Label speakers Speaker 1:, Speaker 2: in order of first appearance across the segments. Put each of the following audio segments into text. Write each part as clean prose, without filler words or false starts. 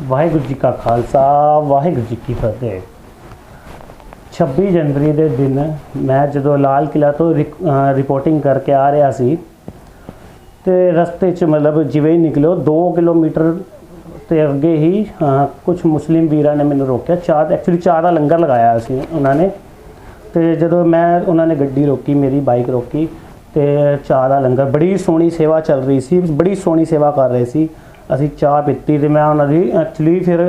Speaker 1: ਵਾਹਿਗੁਰੂ ਜੀ ਕਾ ਖਾਲਸਾ ਵਾਹਿਗੁਰੂ ਜੀ ਕੀ ਫਤਿਹ। 26 ਜਨਵਰੀ ਦੇ ਦਿਨ ਮੈਂ ਜਦੋਂ ਲਾਲ ਕਿਲਾ ਤੋਂ ਰਿਪੋਰਟਿੰਗ ਕਰਕੇ ਆ ਰਿਹਾ ਸੀ ਤੇ ਰਸਤੇ 'ਚ ਮਤਲਬ ਜਿਵੇਂ ਹੀ ਨਿਕਲੋ 2 ਕਿਲੋਮੀਟਰ ਤੇ ਅੱਗੇ ਹੀ ਕੁਝ ਮੁਸਲਿਮ ਵੀਰਾਂ ਨੇ ਮੈਨੂੰ ਰੋਕਿਆ। ਚਾਹ ਦਾ ਲੰਗਰ ਲਗਾਇਆ ਸੀ ਉਹਨਾਂ ਨੇ, ਤੇ ਜਦੋਂ ਮੈਂ ਉਹਨਾਂ ਨੇ ਗੱਡੀ ਰੋਕੀ, ਮੇਰੀ ਬਾਈਕ ਰੋਕੀ ਤੇ ਚਾਹ ਦਾ ਲੰਗਰ, ਬੜੀ ਸੋਹਣੀ ਸੇਵਾ ਚੱਲ ਰਹੀ ਸੀ, ਬੜੀ ਸੋਹਣੀ ਸੇਵਾ ਕਰ ਰਹੇ ਸੀ। ਅਸੀਂ ਚਾਹ ਪੀਤੀ ਤੇ ਮੈਂ ਉਹਨਾਂ ਦੀ ਐਕਚੁਅਲੀ ਫਿਰ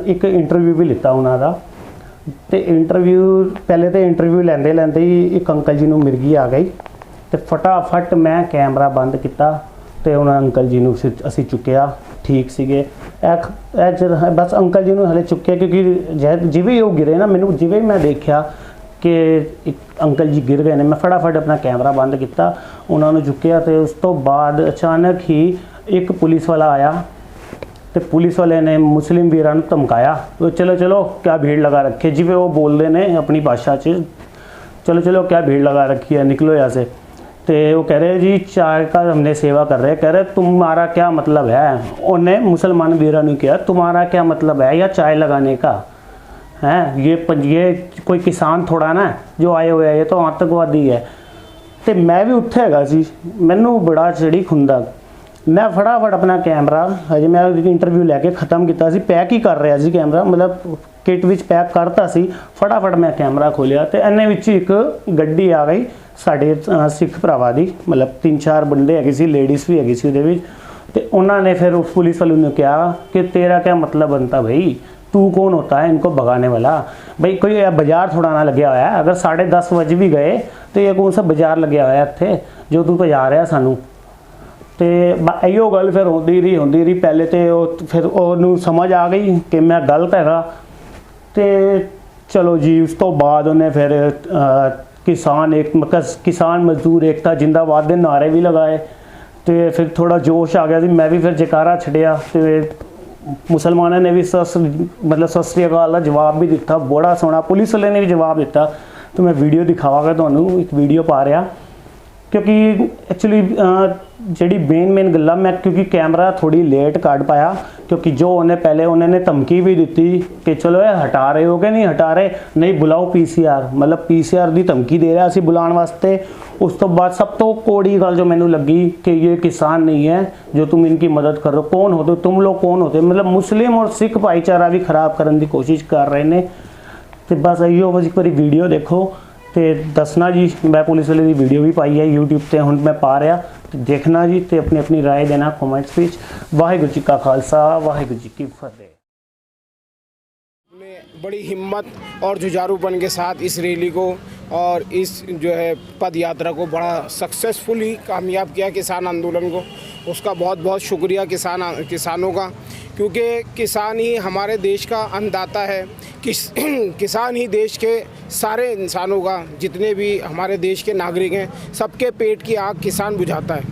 Speaker 1: ਇੱਕ ਇੰਟਰਵਿਊ ਵੀ ਲਿੱਤਾ ਉਹਨਾਂ ਦਾ। ਤੇ ਇੰਟਰਵਿਊ ਪਹਿਲੇ ਤੇ ਇੰਟਰਵਿਊ ਲੈਂਦੇ ਹੀ ਇੱਕ ਅੰਕਲ ਜੀ ਨੂੰ ਮਿਰਗੀ ਆ ਗਈ ਤੇ ਫਟਾਫਟ ਮੈਂ ਕੈਮਰਾ ਬੰਦ ਕੀਤਾ ਤੇ ਉਹਨਾਂ ਅੰਕਲ ਜੀ ਨੂੰ ਅਸੀਂ ਚੁੱਕਿਆ। ਠੀਕ ਸੀਗੇ ਬਸ ਅੰਕਲ ਜੀ ਨੂੰ ਹਲੇ ਚੁੱਕਿਆ ਕਿਉਂਕਿ ਜਿਵੇਂ ਹੀ ਉਹ ਗਿਰੇ ਨਾ, ਮੈਨੂੰ ਜਿਵੇਂ ਮੈਂ ਦੇਖਿਆ ਕਿ ਇੱਕ ਅੰਕਲ ਜੀ ਗਿਰ ਗਏ ਨੇ, ਮੈਂ ਫਟਾਫਟ ਆਪਣਾ ਕੈਮਰਾ ਬੰਦ ਕੀਤਾ, ਉਹਨਾਂ ਨੂੰ ਚੁੱਕਿਆ। ਤੇ ਉਸ ਤੋਂ ਬਾਅਦ ਅਚਾਨਕ ਹੀ ਇੱਕ ਪੁਲਿਸ ਵਾਲਾ ਆਇਆ ਤੇ ਪੁਲਿਸ ਵਾਲੇ ਨੇ ਮੁਸਲਿਮ ਵੀਰਾਂ ਨੂੰ ਧਮਕਾਇਆ, ਚਲੋ ਚਲੋ ਕਿਆ ਭੀੜ ਲਗਾ ਰੱਖੀ, ਜਿਵੇਂ ਉਹ ਬੋਲਦੇ ਨੇ ਆਪਣੀ ਭਾਸ਼ਾ 'ਚ, चलो चलो क्या भीड़ लगा रखी है, निकलो यहाँ से। तो वो कह रहे जी चाय का हमने सेवा कर रहे हैं। कह रहे तुम्हारा क्या मतलब है, उन्हें मुसलमान वीरों ने किया, तुम्हारा क्या मतलब है या चाय लगाने का है, ये कोई किसान थोड़ा ना जो आए हुए हैं, ये तो आतंकवादी है। तो मैं भी उत्थे हैगा सी, मैनू बड़ा चिड़ी खुंदा, मैं फटाफट अपना कैमरा हजे मैं इंटरव्यू लैके ख़त्म किया, पैक ही कर रहा सी कैमरा, मतलब किट विच पैक करता सी। फटाफट मैं कैमरा खोलिया तो इन्ने विच एक गड्डी आ गई साडे सिख भरावां दी, मतलब 3-4 बंदे हैगे सी, लेडीज़ भी हैगी सी उहदे विच। ते उन्होंने फिर उस पुलिस वाले ने कहा कि तेरा क्या मतलब बनता भाई, तू कौन होता है इनको भगाने वाला, भाई कोई बाजार थोड़ा ना लगे हुआ है, अगर 10:30 बज भी गए तो ये कौन सा बाजार लगे हुआ है इत्थे जो तू भजा रहा सानू। तो इो गल फिर होंदी रही। पहले तो फिर उन्होंने समझ आ गई कि मैं गलत हैगा। तो चलो जी उस तो बाद उन्हें फिर किसान मजदूर एकता जिंदाबाद के नारे भी लगाए। तो फिर थोड़ा जोश आ गया, मैं भी फिर जयकारा छड़िया। तो मुसलमानों ने भी मतलब सत श्री अकाल का जवाब भी दिता, बड़ा सोहना। पुलिस वाले ने भी जवाब दिता। तो मैं वीडियो दिखावागा तुहानू, एक वीडियो पा रहा, क्योंकि एक्चुअली जी मेन गल्ला मैं क्योंकि कैमरा थोड़ी लेट काट पाया, क्योंकि जो उन्हें पहले उन्होंने धमकी भी दी कि चलो ये हटा रहे हो कि नहीं हटा रहे, नहीं बुलाओ PCR, मतलब PCR की धमकी दे रहा सी बुलाने वास्ते। उस तो बाद सब तो कोड़ी गल जो मैनू लगी कि ये किसान नहीं है जो तुम इनकी मदद कर रहे हो, कौन होते तुम लोग, कौन होते, मतलब मुस्लिम और सिख भाईचारा भी खराब करने की कोशिश कर रहे हैं। तो बस इो बस एक बार वीडियो देखो तो दसना जी, मैं पुलिस वाले की वीडियो भी पाई है यूट्यूब पर, हुण मैं पा रहा, तो देखना जी, तो अपनी अपनी राय देना कमेंट्स विच। वाहिगुरू जी का खालसा वाहिगुरू जी की फतेह।
Speaker 2: बड़ी हिम्मत और जुझारूपन के साथ इस रैली को और इस जो है पद यात्रा को बड़ा सक्सेसफुली कामयाब किया किसान आंदोलन को, उसका बहुत बहुत शुक्रिया किसानों का, क्योंकि किसान ही हमारे देश का अन्नदाता है। किसान ही देश के सारे इंसानों का, जितने भी हमारे देश के नागरिक हैं, सबके पेट की आग किसान बुझाता है।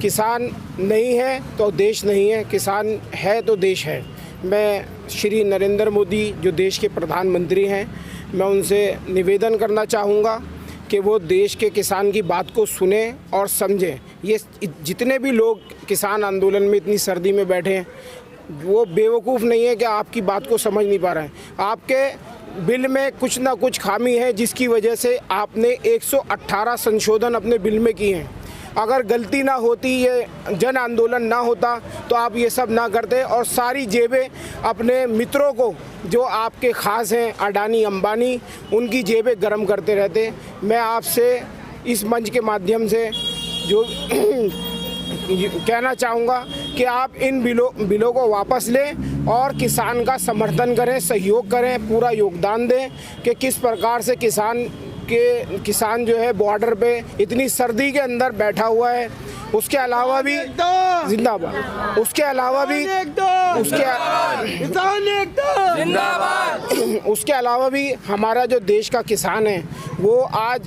Speaker 2: किसान नहीं है तो देश नहीं है, किसान है तो देश है। मैं श्री नरेंद्र मोदी जो देश के प्रधानमंत्री हैं, मैं उनसे निवेदन करना चाहूँगा कि वो देश के किसान की बात को सुने और समझें। ये जितने भी लोग किसान आंदोलन में इतनी सर्दी में बैठे हैं, वो बेवकूफ़ नहीं है कि आपकी बात को समझ नहीं पा रहे हैं। आपके बिल में कुछ ना कुछ खामी है, जिसकी वजह से आपने 118 संशोधन अपने बिल में किए हैं। अगर गलती ना होती, ये जन आंदोलन ना होता, तो आप ये सब ना करते और सारी जेबें अपने मित्रों को जो आपके ख़ास हैं, अडानी अंबानी, उनकी जेबें गर्म करते रहते। मैं आपसे इस मंच के माध्यम से जो कहना चाहूँगा कि आप इन बिलों को वापस लें और किसान का समर्थन करें, सहयोग करें, पूरा योगदान दें कि किस प्रकार से किसान जो है बॉर्डर पे इतनी सर्दी के अंदर बैठा हुआ है। उसके अलावा भी जिंदाबाद, उसके अलावा भी हमारा जो देश का किसान है, वो आज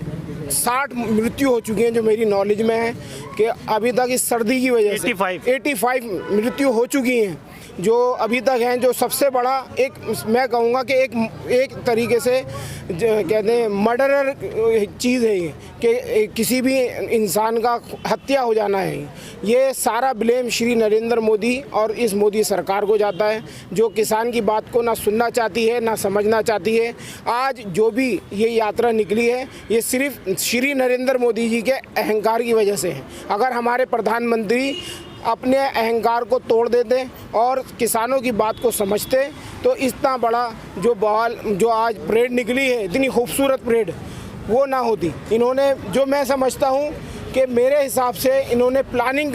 Speaker 2: 60 मृत्यु हो चुकी हैं जो मेरी नॉलेज में है, कि अभी तक इस सर्दी की वजह से 85 मृत्यु हो चुकी हैं। जो अभी तक हैं, जो सबसे बड़ा एक मैं कहूँगा कि एक तरीके से कहते हैं मर्डरर चीज़ है ये, कि किसी भी इंसान का हत्या हो जाना है। ये सारा ब्लेम श्री नरेंद्र मोदी और इस मोदी सरकार को जाता है, जो किसान की बात को ना सुनना चाहती है ना समझना चाहती है। आज जो भी ये यात्रा निकली है, ये सिर्फ श्री नरेंद्र मोदी जी के अहंकार की वजह से है। अगर हमारे प्रधानमंत्री अपने अहंकार को तोड़ देते और किसानों की बात को समझते तो इतना बड़ा जो आज परेड निकली है, इतनी खूबसूरत परेड, वो ना होती। इन्होंने, जो मैं समझता हूँ कि मेरे हिसाब से इन्होंने प्लानिंग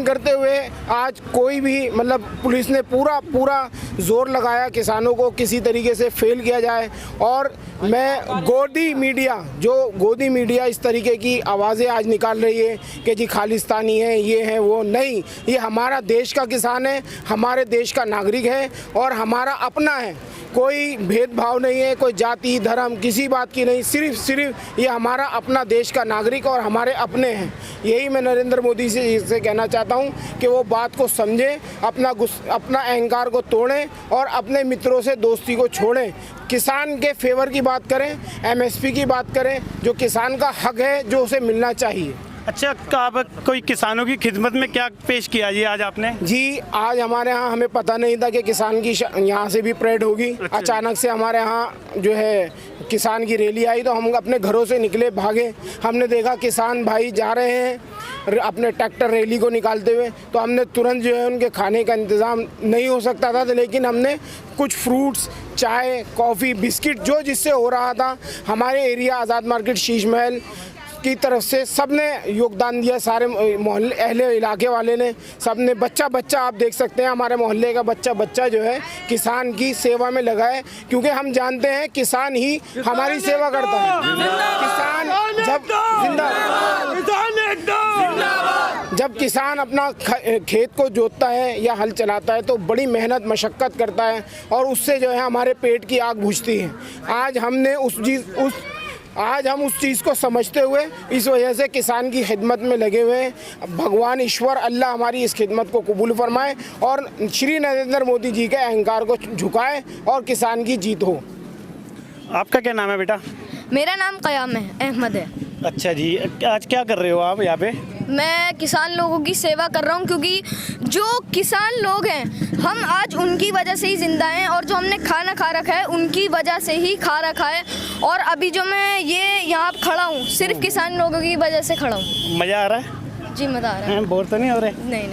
Speaker 2: करते हुए आज कोई भी मतलब पुलिस ने पूरा जोर लगाया किसानों को किसी तरीके से फेल किया जाए। और मैं गोदी मीडिया इस तरीके की आवाज़ें आज निकाल रही है कि जी खालिस्तानी है, ये है, वो नहीं। ये हमारा देश का किसान है, हमारे देश का नागरिक है और हमारा अपना है। कोई भेदभाव नहीं है, कोई जाति धर्म किसी बात की नहीं, सिर्फ ये हमारा अपना देश का नागरिक और हमारे अपने हैं। यही मैं नरेंद्र मोदी से कहना चाहता हूँ कि वो बात को समझें, अपना अहंकार को तोड़ें और अपने मित्रों से दोस्ती को छोड़ें। किसान के फेवर की बात करें, MSP की बात करें, जो किसान का हक है, जो उसे मिलना चाहिए।
Speaker 1: अच्छा, आप कोई किसानों की खिदमत में क्या पेश किया जी आज आपने? जी,
Speaker 2: आज हमारे यहाँ हमें पता नहीं था कि किसान की यहाँ से भी परेड होगी।
Speaker 1: अच्छा।
Speaker 2: अचानक से हमारे यहाँ जो है किसान की रैली आई तो हम अपने घरों से निकले, भागे। हमने देखा किसान भाई जा रहे हैं अपने ट्रैक्टर रैली को निकालते हुए, तो हमने तुरंत जो है उनके खाने का इंतज़ाम नहीं हो सकता था, लेकिन हमने कुछ फ्रूट्स, चाय, कॉफ़ी, बिस्किट जो जिससे हो रहा था, हमारे एरिया आज़ाद मार्केट शीश महल की तरफ से सबने योगदान दिया। सारे मोहल्ले अहले इलाके वाले ने, सबने बच्चा आप देख सकते हैं, हमारे मोहल्ले का बच्चा जो है किसान की सेवा में लगा है, क्योंकि हम जानते हैं किसान ही हमारी सेवा करता है। जब किसान अपना खेत को जोतता है या हल चलाता है तो बड़ी मेहनत मशक्क़त करता है और उससे जो है हमारे पेट की आग बुझती है। आज हम उस चीज़ को समझते हुए इस वजह से किसान की खिदमत में लगे हुए हैं। भगवान ईश्वर अल्लाह हमारी इस खिदमत को कबूल फरमाए और श्री नरेंद्र मोदी जी के अहंकार को झुकाए और किसान की जीत हो।
Speaker 1: आपका क्या नाम है बेटा?
Speaker 3: मेरा नाम क़याम है, अहमद है।
Speaker 1: अच्छा जी, आज क्या कर रहे हो आप यहाँ पे?
Speaker 3: मैं किसान लोगों की सेवा कर रहा हूँ, क्योंकि जो किसान लोग हैं हम आज उनकी वजह से ही ज़िंदा हैं और जो हमने खाना खा रखा है उनकी वजह से ही खा रखा है। और अभी जो मैं यहाँ खड़ा हूँ सिर्फ किसान लोगों की वजह से खड़ा हूँ।
Speaker 1: मज़ा आ रहा है?
Speaker 3: जी मज़ा आ रहा है।
Speaker 1: बोर तो नहीं हो रहे?
Speaker 3: नहीं।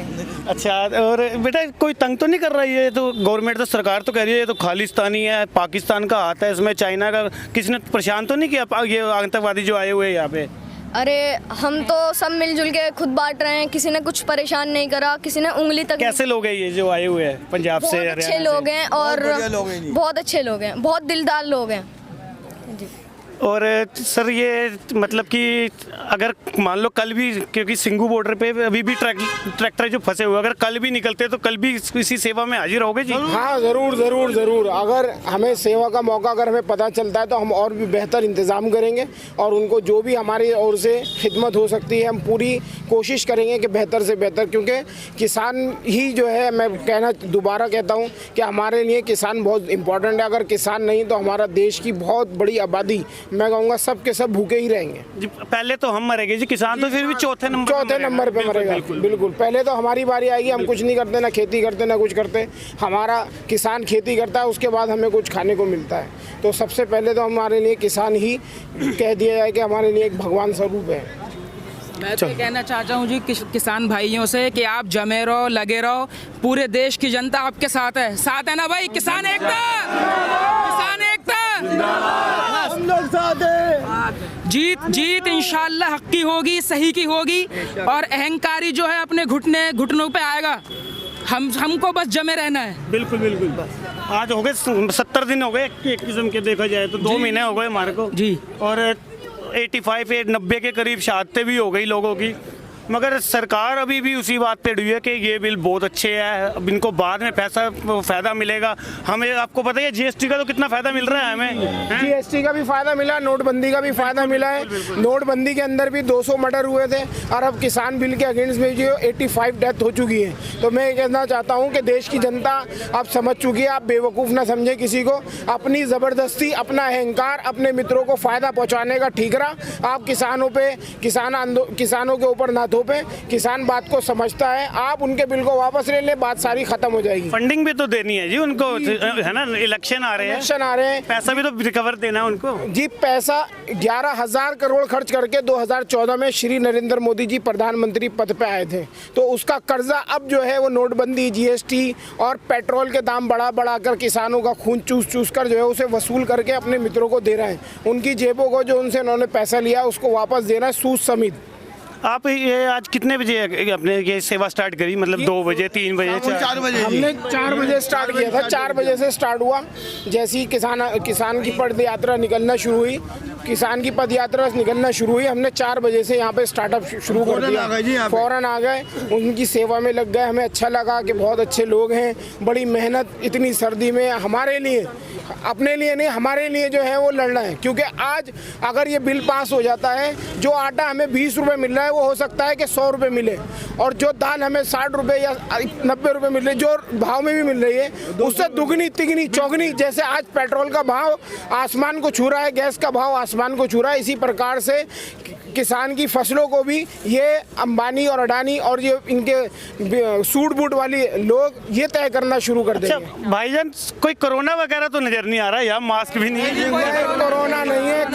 Speaker 1: अच्छा, और बेटा कोई तंग तो नहीं कर रहा है? ये तो गवर्नमेंट, तो सरकार तो कह रही है ये तो खालिस्तानी है, पाकिस्तान का हाथ है इसमें, चाइना का। किसी ने परेशान तो नहीं किया ये आतंकवादी जो आए हुए हैं यहाँ पे?
Speaker 3: अरे हम तो सब मिलजुल के खुद बांट रहे हैं, किसी ने कुछ परेशान नहीं करा, किसी ने उंगली तक।
Speaker 1: कैसे लोग हैं ये जो आए हुए हैं पंजाब से, हरियाणा से?
Speaker 3: अच्छे लोग हैं और बहुत अच्छे लोग हैं, बहुत दिलदार लोग हैं जी।
Speaker 1: और सर ये मतलब कि अगर मान लो कल भी, क्योंकि सिंघू बॉर्डर पे अभी भी ट्रैक्टर जो फंसे हुए, अगर कल भी निकलते तो कल भी इसी सेवा में हाजिर होगे जी?
Speaker 2: हाँ, ज़रूर। अगर हमें सेवा का मौका अगर हमें पता चलता है तो हम और भी बेहतर इंतज़ाम करेंगे और उनको जो भी हमारी ओर से खिदमत हो सकती है हम पूरी कोशिश करेंगे कि बेहतर से बेहतर, क्योंकि किसान ही जो है, मैं दोबारा कहता हूँ कि हमारे लिए किसान बहुत इम्पोर्टेंट है। अगर किसान नहीं तो हमारा देश की बहुत बड़ी आबादी, मैं कहूँगा सब के सब भूखे ही रहेंगे
Speaker 1: जी। पहले तो हम मरेंगे जी, किसान तो फिर भी चौथे नंबर पे मरेगा।
Speaker 2: बिल्कुल। पहले तो हमारी बारी आएगी, हम कुछ नहीं करते, ना खेती करते ना कुछ करते। हमारा किसान खेती करता है, उसके बाद हमें कुछ खाने को मिलता है। तो सबसे पहले तो हमारे लिए किसान ही कह दिया जाए कि हमारे लिए एक भगवान स्वरूप है।
Speaker 4: मैं तो कहना चाहता हूँ जी किसान भाइयों से कि आप जमे रहो, लगे रहो, पूरे देश की जनता आपके साथ है ना भाई? किसान एकता, किसान एकता, हम लोग साथ हैं। जीत इंशाल्लाह हक की होगी, सही की होगी और अहंकारी जो है अपने घुटनों पे आएगा। हमको बस जमे रहना है।
Speaker 1: बिल्कुल। आज हो गए 70 दिन हो गए एक किस्म के, देखा जाए तो 2 महीने हो गए हमारे को जी। और 85 90 के करीब शहादतें भी हो गई लोगों की।
Speaker 5: मगर सरकार अभी भी उसी बात पे अड़ी है कि ये बिल बहुत अच्छे है, अब इनको बाद में फ़ायदा मिलेगा। हमें आपको पता है जीएसटी का तो कितना फ़ायदा मिल रहा है हमें।
Speaker 2: जीएसटी का भी फायदा मिला, नोटबंदी का भी फायदा मिला है। नोटबंदी के अंदर भी 200 मर्डर हुए थे और अब किसान बिल के अगेंस्ट में जो 85 डेथ हो चुकी है। तो मैं कहना चाहता हूँ कि देश की जनता अब समझ चुकी है, आप बेवकूफ़ ना समझे किसी को। अपनी ज़बरदस्ती, अपना अहंकार, अपने मित्रों को फ़ायदा पहुँचाने का ठीकरा आप किसानों के ऊपर ना थोपें। किसान बात को समझता है, आप उनके बिल को वापस ले लें, बात सारी खत्म हो जाएगी।
Speaker 5: फंडिंग भी तो देनी है जी उनको, है ना, इलेक्शन आ रहे हैं, पैसा भी तो रिकवर देना है उनको
Speaker 2: जी। पैसा 11,000 करोड़ खर्च करके 2014 में श्री नरेंद्र मोदी जी प्रधानमंत्री पद पे आए थे, तो उसका कर्जा अब जो है वो नोटबंदी, जीएसटी और पेट्रोल के दाम बढ़ा कर किसानों का खून चूस कर जो है उसे वसूल करके अपने मित्रों को दे रहे हैं। उनकी जेबों को जो उनसे उन्होंने पैसा लिया उसको वापस देना है, सूद समेत।
Speaker 5: आप ये आज कितने बजे अपने ये सेवा स्टार्ट करी, मतलब 2 बजे, 3 बजे, 4 बजे?
Speaker 2: हमने 4 बजे स्टार्ट किया था। 4 बजे से स्टार्ट हुआ। जैसे ही किसान की पद यात्रा निकलना शुरू हुई, हमने 4 बजे से यहाँ पे स्टार्टअप शुरू कर दिया। फौरन आ गए, उनकी सेवा में लग गए। हमें अच्छा लगा कि बहुत अच्छे लोग हैं, बड़ी मेहनत इतनी सर्दी में हमारे लिए, अपने लिए नहीं, हमारे लिए जो है वो लड़ना है। क्योंकि आज अगर ये बिल पास हो जाता है, जो आटा हमें 20 रुपये मिल रहा है वो हो सकता है कि 100 रुपये मिले, और जो दाल हमें 60 रुपये या 90 रुपये मिल रही है, जो भाव में भी मिल रही है, उससे दुगनी तिगनी चौगनी। जैसे आज पेट्रोल का भाव आसमान को छू रहा है, गैस का भाव आसमान को छू रहा है, इसी प्रकार से किसान की फसलों को भी ये अंबानी और अडानी और ये इनके सूट बूट वाली लोग ये तय करना शुरू कर देंगे।
Speaker 5: अच्छा भाईजान, कोई कोरोना वगैरह तो नजर नहीं आ रहा, यहाँ मास्क भी नहीं है।
Speaker 2: कोरोना नहीं है,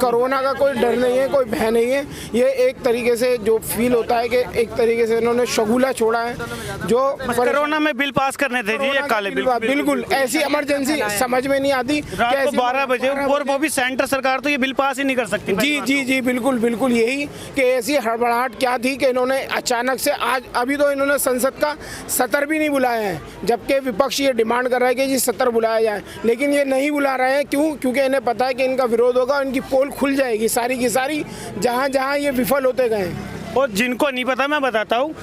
Speaker 2: कोरोना का कोई डर नहीं है, कोई भय नहीं है। ये एक तरीके से जो फील होता है कि एक तरीके से इन्होंने शगुला छोड़ा है। जो
Speaker 5: कोरोना में बिल पास करने थे जी, ये काले बिल।
Speaker 2: बिल्कुल ऐसी इमरजेंसी समझ में नहीं आती।
Speaker 5: रात को 12 बजे, और वो भी सेंटर सरकार तो ये बिल पास ही नहीं कर सकती।
Speaker 2: जी बिल्कुल यही कि ऐसी हड़बड़ाहट क्या थी कि इन्होंने अचानक से आज अभी तो इन्होंने संसद का सत्र भी नहीं बुलाया है, जबकि विपक्ष ये डिमांड कर रहा है कि जी सत्र बुलाया जाए, लेकिन ये नहीं बुला रहे हैं। क्यों? क्योंकि इन्हें पता है कि इनका विरोध होगा, इनकी पोल खुल जाएगी सारी की सारी, जहाँ ये विफल होते गए।
Speaker 5: और जिनको नहीं पता मैं बताता हूँ,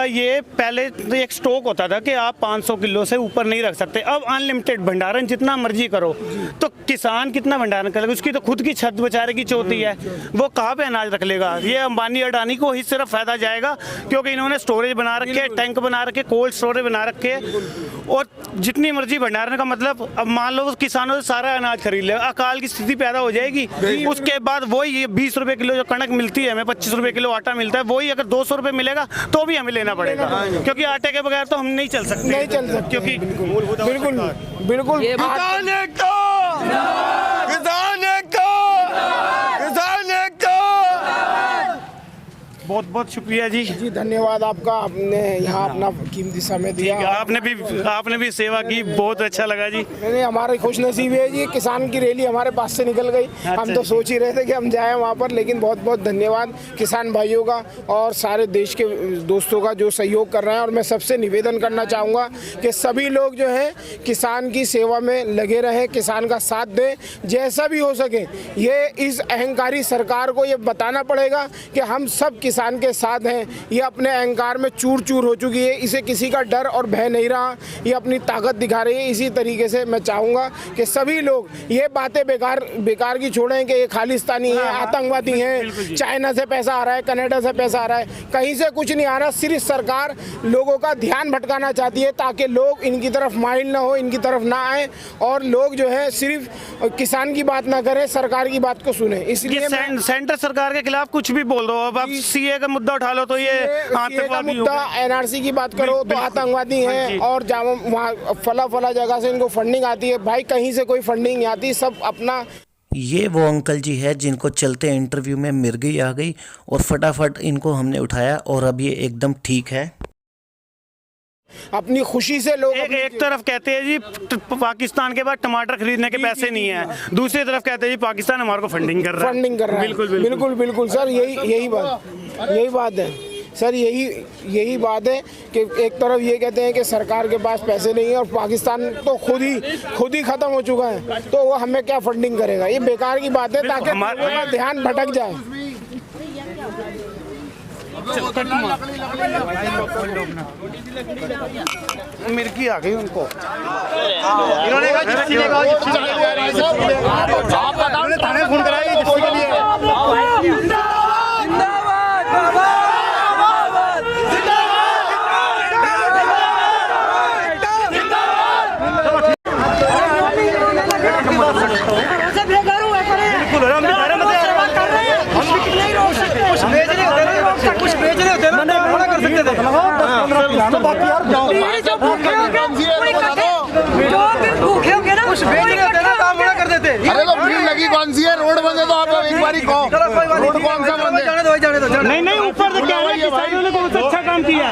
Speaker 5: ये पहले एक स्टॉक होता था कि आप 500 किलो से ऊपर नहीं रख सकते, अब अनलिमिटेड भंडारण जितना मर्जी करो। तो किसान कितना भंडारण करेगा? उसकी तो खुद की छत बेचारे की चौथी है, वो कहाँ पे अनाज रख लेगा? ये अंबानी अडानी को ही सिर्फ फायदा जाएगा, क्योंकि इन्होंने स्टोरेज बना रखे, टैंक बना रखे, कोल्ड स्टोरेज बना रखे, और जितनी मर्जी भंडारण का मतलब, अब मान लो किसानों से सारा अनाज खरीद ले, अकाल की स्थिति पैदा हो जाएगी। उसके बाद वही 20 रुपए किलो जो कणक मिलती है हमें, 25 रुपए किलो आटा मिलता है, वही अगर 200 रुपए मिलेगा तो भी हमें लेना पड़ेगा, क्योंकि आटे के बगैर तो हम नहीं चल सकते, क्योंकि
Speaker 2: बिल्कुल
Speaker 5: बहुत बहुत शुक्रिया जी।
Speaker 2: धन्यवाद आपका, आपने यहाँ अपना कीमती समय दिया।
Speaker 5: आपने भी सेवा की, बहुत अच्छा लगा जी।
Speaker 2: नहीं, हमारी खुशनसीबी है जी, किसान की रैली हमारे पास से निकल गई। हम तो सोच ही रहे थे कि हम जाएं वहाँ पर, लेकिन बहुत बहुत धन्यवाद किसान भाइयों का और सारे देश के दोस्तों का जो सहयोग कर रहे हैं। और मैं सबसे निवेदन करना चाहूँगा कि सभी लोग जो है किसान की सेवा में लगे रहें, किसान का साथ दें, जैसा भी हो सके। ये इस अहंकारी सरकार को ये बताना पड़ेगा कि हम सब किसान के साथ हैं। ये अपने अहंकार में चूर चूर हो चुकी है, इसे किसी का डर और भय नहीं रहा, ये अपनी ताकत दिखा रही है। इसी तरीके से मैं चाहूँगा कि सभी लोग ये बातें बेकार की छोड़ें कि ये खालिस्तानी है, आतंकवादी हैं, चाइना से पैसा आ रहा है, कनाडा से पैसा आ रहा है, कहीं से कुछ नहीं आ रहा। सिर्फ सरकार लोगों का ध्यान भटकाना चाहती है ताकि लोग इनकी तरफ माइल ना हो, इनकी तरफ ना आए, और लोग जो है सिर्फ किसान की बात ना करें, सरकार की बात को सुने। इसलिए
Speaker 5: सेंटर सरकार के खिलाफ कुछ भी बोल दो, अब आप सीए का मुद्दा उठा लो तो ये आतंकवादी
Speaker 2: मुद्दा, एनआरसी की बात करो तो आतंकवादी हैं, और वहाँ फला जगह से इनको फंडिंग आती है। भाई कहीं से कोई फंडिंग नहीं आती, सब अपना।
Speaker 6: ये वो अंकल जी है जिनको चलते इंटरव्यू में मिर्गी आ गई और फटाफट इनको हमने उठाया और अब ये एकदम ठीक है।
Speaker 2: अपनी खुशी से लोग
Speaker 5: एक तरफ कहते हैं जी पाकिस्तान के बाद टमाटर खरीदने के पैसे नहीं है, दूसरी तरफ कहते हैं जी पाकिस्तान हमारे को फंडिंग कर रहा है।
Speaker 2: बिल्कुल सर, यही बात है सर, यही बात है कि एक तरफ ये कहते हैं कि सरकार के पास पैसे नहीं है और पाकिस्तान तो खुद ही खत्म हो चुका है, तो वो हमें क्या फंडिंग करेगा? ये बेकार की बात है ताकि हमारा ध्यान भटक जाए।
Speaker 5: मिर्गी आ गई उनको।
Speaker 7: इन्होंने कहा जिप्सी लेगा, जिप्सी थाने फोन कराया जिप्सी के लिए। अरे तो भीड़ लगी कौन सी है? रोड बंद है तो आप एक बारी कहो रोड कौन सा बंद है?
Speaker 5: नहीं नहीं ऊपर से क्या है, किसानों ने बहुत अच्छा काम किया।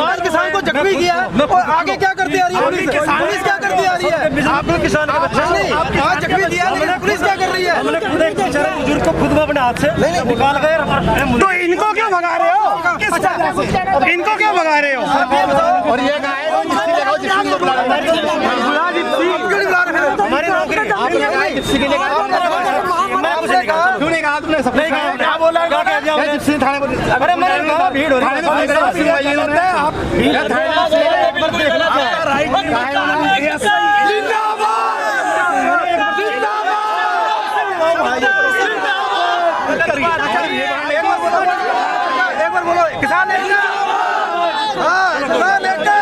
Speaker 8: आज किसान को जख्मी किया और आगे क्या करती आ रही है पुलिस? पुलिस क्या करती आ रही है?
Speaker 5: आपने किसान का बच्चा
Speaker 8: नहीं, आज जख्मी दिया लेकिन पुलिस क्या कर रही है?
Speaker 5: हमने खुद एक बेचारे बुजुर्ग को खुद अपने हाथ से निकाल गए। तो इनको क्यों भगा रहे हो? इनको क्यों भगा रहे हो?
Speaker 7: और ये कहा है जिप्सी लेगा, जिप्सी को बुला रहे हैं।
Speaker 8: हमारी नौकरी
Speaker 7: जिप्सी के लिए क्यों नहीं कहा तुमने? सबने कहा क्या बोला? जिप्सी थाने पर
Speaker 8: अरे मैंने कहा भीड़ हो रही है।
Speaker 7: आप एक बार देखना
Speaker 8: एक बार बोलो किसान एकता। हाँ किसान एकता।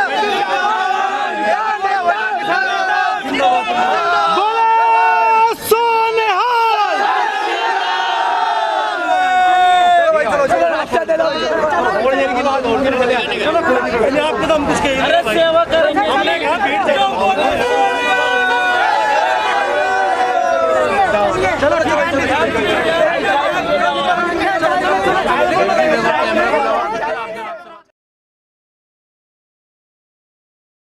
Speaker 5: आपको तो हम कुछ कहेंगे। अरे सेवा करेंगे। हमने कहा भीड़